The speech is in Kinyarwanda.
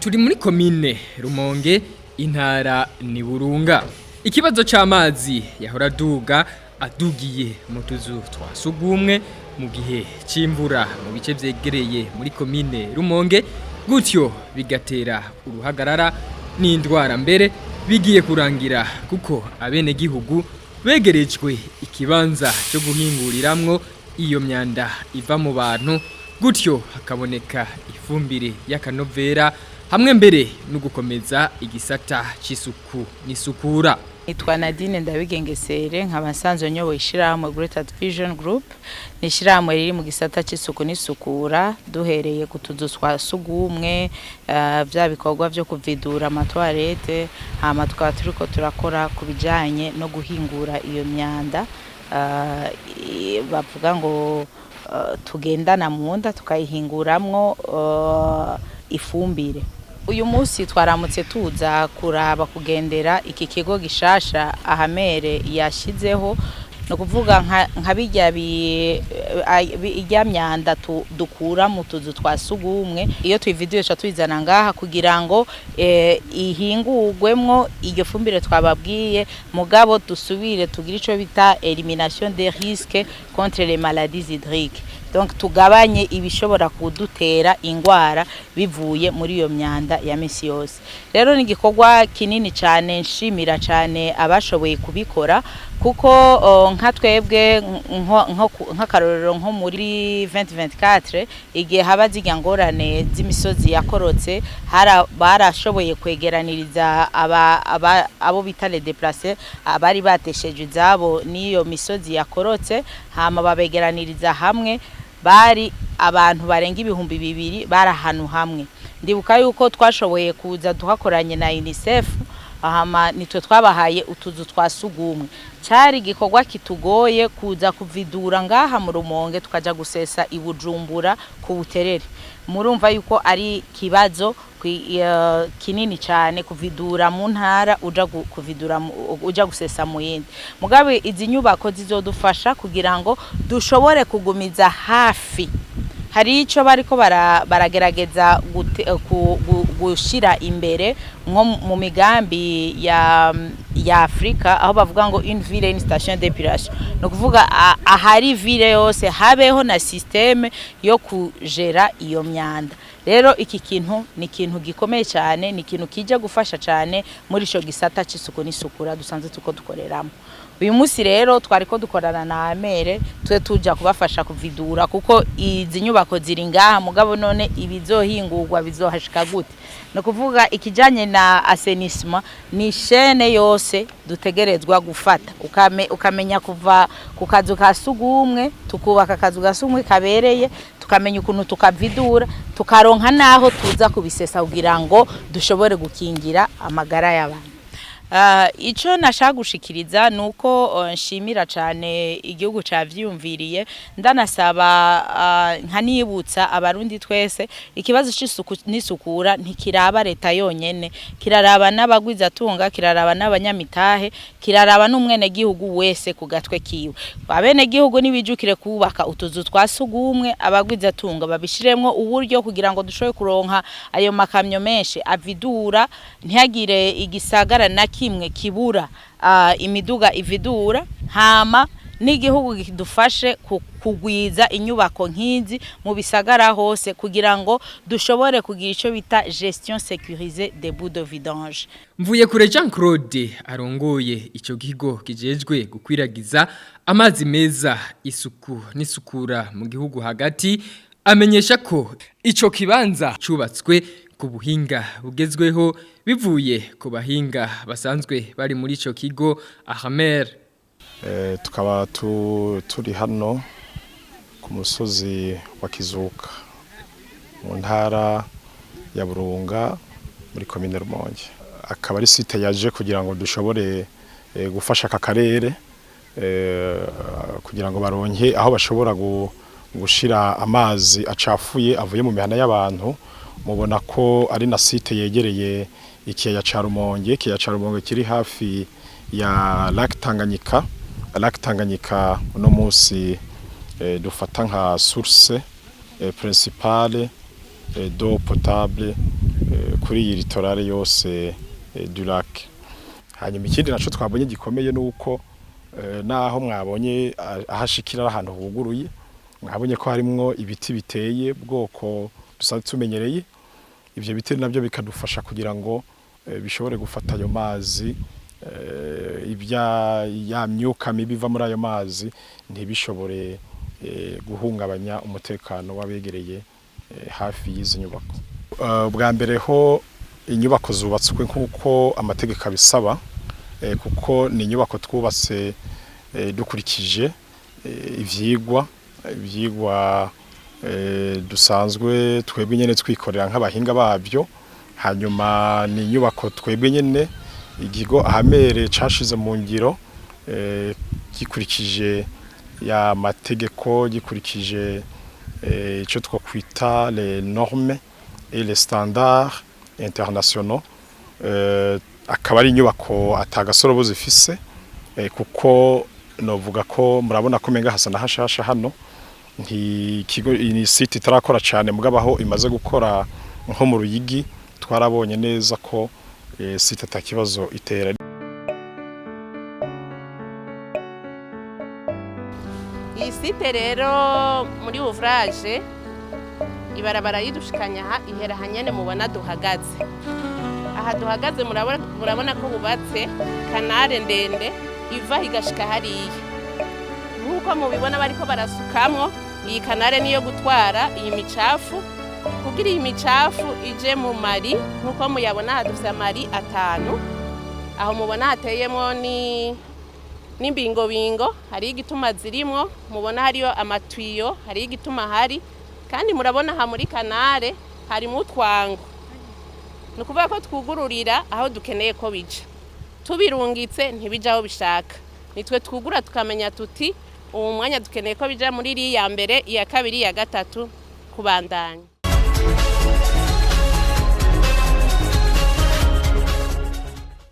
turi muri komine Rumonge intara ni Burunga. Ikibazo c'amazi yahora adugiye mu tuzu twa sugumwe mu gihe c'imvura mu bice vyegereye muri komine Rumonge, gutyo bigatera uruhagarara n'indwara mbere bigiye kurangira kuko abene gihugu begerejwe ikibanza cyo guhinguriramwo iyo myanda iva mu bantu, gutyo hakaboneka ifumbire y'akanovera hamwe mbere no gukomeza igisata c'isuku n'isukura. Nitwa Nadine Ndabigengesere nkaba nsanzwe nyoboye ishirahamwe Greater Vision Group, ni ishirahamwe riri mu gisata c'isuku n'isukura, duhereye ku tuzu twa sugumwe, vya bikorwa vyo kuvidura amatoilette, hama tukaba turiko turakora ku bijanye no guhingura iyo myanda, bavuga ngo tugendana mu nda tukayihinguramwo ifumbire. Uyu munsi twaramutse tuza kuraba kugendera iki kigo gishasha Ahamere yashizeho, no kuvuga nka bijya myanda dukura mu tuzu twa sugumwe, iyo tuyividuye tuyizana ngaha kugira ngo ihingurwemwo iyo fumbire twababwiye, mugabo dusubire tugira ico bita elimination des risques contre les maladies hydriques. Donc tugabanye ibishobora kudutera ingwara bivuye muri iyo myanda ya misi yose. Rero ni igikorwa kinini cyane, nshimira cyane abashoboye kubikora, kuko nka twebwe nk'akarorero nko muri 2024 igihe haba zijya ngorane z'imisozi yakorotse, barashoboye kwegeraniriza abo bita les déplacés, abari batesheje izabo n'iyo misozi yakorotse, hama babegeraniriza hamwe, bari abantu barenga 2,000 bari ahantu hamwe. Ndibuka yuko twashoboye kuza duhakoranye na UNICEF, ahama nitwe twabahaye utuzu twa sugumwe. Cyari igikorwa kitugoye kuza kuvidura ngaha mu Rumonge tukaja gusesa i Bujumbura ku Buterere. Murumva yuko ari kibazo kinini cyane kuvidura mu ntara uja gusesa mu yindi. Mugabe izi nyubako zizodufasha kugira ngo dushobore kugumiza hafi. Hari ico bariko baragerageza gushira imbere nko mu migambi ya Afrika, aho bavuga ngo une ville une station d'épuration, no kuvuga ahari ville yose habeho na systeme yo kujera iyo myanda. Rero iki kintu ni ikintu gikomeye cyane, ni ikintu kije gufasha cyane muri ico gisata c'isuku n'isukura dusanzwe tuko dukoreramo. Uyu munsi rero twariko dukorana na Ahamere, tuja kubafasha kuvidura kuko izi nyubako ziri ngaha, mugabo none ibizohingurwa bizohashika gute. No kuvuga ikijanye na assainissement ni chaîne yose dutegerezwa gufata, ukamenya kuva ku kazu ka sugumwe, tukubaka akazu ka sugumwe kabereye, tukamenya ukuntu tukavidura, tukaronka naho tuza kubisesa kugira ngo dushobore gukingira amagara y'abantu. Ico nashaka gushikiriza nuko nshimira cyane igihugu cavyumviriye, ndanasaba nkanibutsa abarundi twese ikibazo c'isuku n'isukura ntikiraba leta yonyene, kiraraba n'abagwiza tunga, kiraraba n'abanyamitahe, kiraraba n'umwene gihugu wese ku gatwe kiwe. Abene gihugu nibijukire kubaka utuzu twasugumwe, abagwiza tunga babishiremwo uburyo kugira ngo dushobe kuronka ayo makamyo menshi avidura, ntihagire igisagara na kimwe kibura imiduga ividura, hama n'igihugu kidufashe kugwiza inyubako nk'izi mu bisagara hose kugira ngo dushobore kugira ico bita gestion sécurisée des bouts de vidange. Mvuye kure Jean Claude arongoye ico kigo kijejwe gukwiragiza amazi meza, isuku n'isukura mu gihugu hagati, amenyesha ko ico kibanza cubatswe ku buhinga bugezweho bivuye ku bahinga basanzwe bari muri ico kigo Ahamere. Tukaba turi hano ku musozi wa Kizuka mu ntara ya Burunga muri komine Rumonge. Akaba ari site yaje kugira ngo dushobore gufasha aka karere kugira ngo baronke aho bashobora gushira amazi acafuye avuye mu mihana y'abantu. Mubona ko ari na site yegereye ikiyaga ca Rumonge, ikiyaga ca Rumonge kiri hafi ya Lac Tanganyika. Lac Tanganyika uno munsi dufata nka source principale d'eau potable kuri iyi litorale yose du lac. Hanyuma ikindi naco twabonye gikomeye nuko naho mwabonye ahashikira ahantu huguruye, mwabonye ko harimwo ibiti biteye bwoko dusanzwe tumenyereye. Ivyo biti navyo bikadufasha kugira ngo bishobore gufata ayo mazi, ya myuka mibi iva muri ayo mazi ntibishobore guhungabanya umutekano w'abegereye hafi y'izi nyubako. Bwa mbere ho inyubako zubatswe nk'uko amategeko abisaba, kuko ni inyubako twubatse dukurikije ivyigwa dusanzwe twebwe nyene twikorera nk'abahinga babyo. Hanyuma ni inyubako twebwe nyene ikigo ahamere cashize mu ngiro gikurikije ya mategeko, gikurikije ico twokwita les normes et les standards internationaux. Akaba ari inyubako atagasorobo zifise, kuko novuga ko murabona ko menga hasa na hashasha hano, ntikigo ni site itarakora cyane, mugabo aho imaze gukora nko mu Ruyigi twarabonye neza ko site atakibazo itera. Iyi site rero muri ouvrage ibarabara yidushikanya ihera hanyene mubona duhagaze. Aha duhagaze murabona ko bubatse kanare ndende iva higashika hariya. Nkuko mubibona bariko barasukamwo, iyi kanare niyo gutwara iyi micafu, kugira iyi micafu ije mu mari. Nkuko muyabona hadufise amari 5, aho mubona hateyemo n'imbingobingo, hari igituma zirimwo, mubona hariyo amatwiyo, hari igituma hari, kandi murabona ha muri kanare harimo utwango. Nukuvuga ko twugururira aho dukeneye ko bija, tubirungitse ntibija aho bishaka. Nitwe twugura tukamenya tuti uwo mwanya dukeneye ko bija muri iri ya mbere, iya kabiri, iya gatatu kubandanya.